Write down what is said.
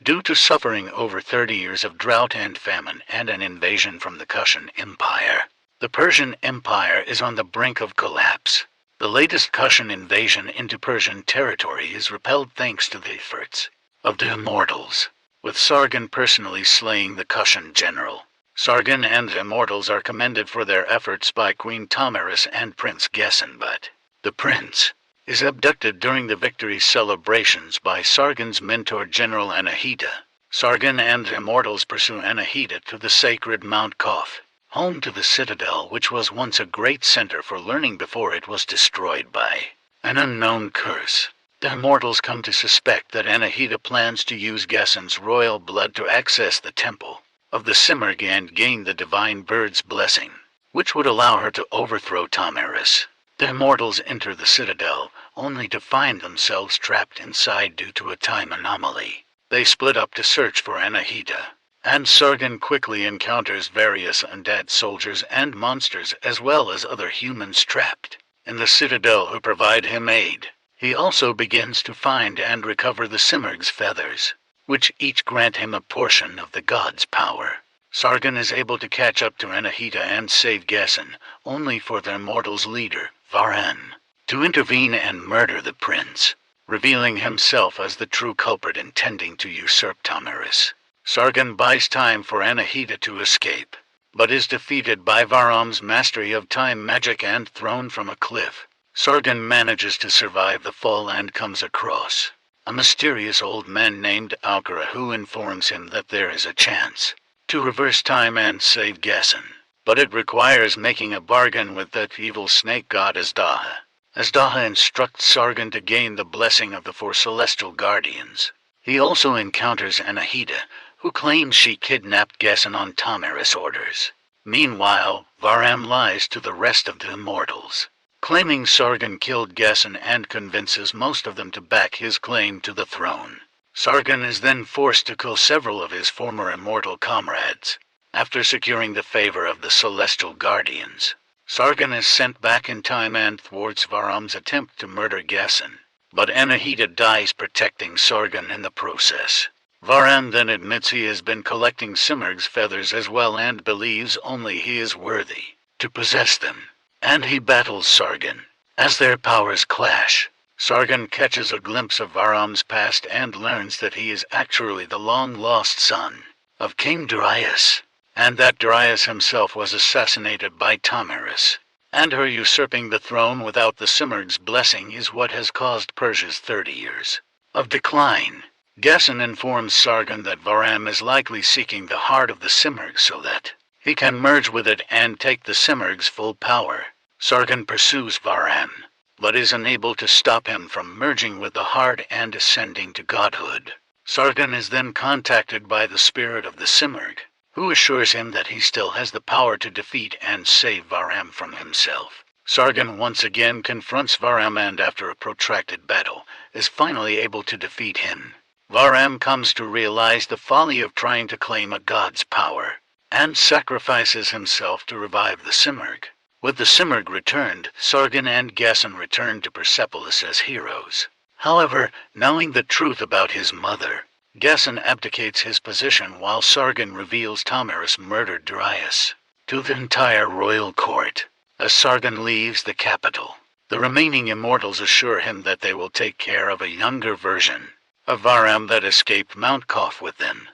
Due to suffering over 30 years of drought and famine and an invasion from the Kushan Empire, the Persian Empire is on the brink of collapse. The latest Kushan invasion into Persian territory is repelled thanks to the efforts of the Immortals, with Sargon personally slaying the Kushan general. Sargon and the Immortals are commended for their efforts by Queen Tamiris and Prince Gessen, but the prince is abducted during the victory celebrations by Sargon's mentor General Anahita. Sargon and the Immortals pursue Anahita to the sacred Mount Kof, home to the citadel which was once a great center for learning before it was destroyed by an unknown curse. The Immortals come to suspect that Anahita plans to use Gessen's royal blood to access the temple of the Simurgh and gain the divine bird's blessing, which would allow her to overthrow Tamiris. The Immortals enter the citadel, only to find themselves trapped inside due to a time anomaly. They split up to search for Anahita, and Sargon quickly encounters various undead soldiers and monsters as well as other humans trapped in the citadel who provide him aid. He also begins to find and recover the Simurgh's feathers, which each grant him a portion of the god's power. Sargon is able to catch up to Anahita and save Gessen, only for the Immortals' leader, Varan, to intervene and murder the prince, revealing himself as the true culprit intending to usurp Tamiris. Sargon buys time for Anahita to escape, but is defeated by Varam's mastery of time magic and thrown from a cliff. Sargon manages to survive the fall and comes across a mysterious old man named Alkara who informs him that there is a chance to reverse time and save Gessen, but it requires making a bargain with that evil snake god Azdaha. Azdaha instructs Sargon to gain the blessing of the four celestial guardians. He also encounters Anahita, who claims she kidnapped Gessen on Tamiris' orders. Meanwhile, Varam lies to the rest of the Immortals, claiming Sargon killed Gessen and convinces most of them to back his claim to the throne. Sargon is then forced to kill several of his former immortal comrades. After securing the favor of the celestial guardians, Sargon is sent back in time and thwarts Varam's attempt to murder Gessen, but Anahita dies protecting Sargon in the process. Varam then admits he has been collecting Simurgh's feathers as well and believes only he is worthy to possess them, and he battles Sargon. As their powers clash, Sargon catches a glimpse of Varam's past and learns that he is actually the long-lost son of King Darius, and that Darius himself was assassinated by Tamiris, and her usurping the throne without the Simurgh's blessing is what has caused Persia's 30 years of decline. Gessen informs Sargon that Varam is likely seeking the heart of the Simurgh so that he can merge with it and take the Simurgh's full power. Sargon pursues Varam, but is unable to stop him from merging with the heart and ascending to godhood. Sargon is then contacted by the spirit of the Simurgh, who assures him that he still has the power to defeat and save Varam from himself. Sargon once again confronts Varam and after a protracted battle, is finally able to defeat him. Varam comes to realize the folly of trying to claim a god's power, and sacrifices himself to revive the Simurgh. With the Simurgh returned, Sargon and Gessen return to Persepolis as heroes. However, knowing the truth about his mother, Gessen abdicates his position while Sargon reveals Tamiris murdered Darius to the entire royal court. As Sargon leaves the capital, the remaining Immortals assure him that they will take care of a younger version of Varam that escaped Mount Kof with them.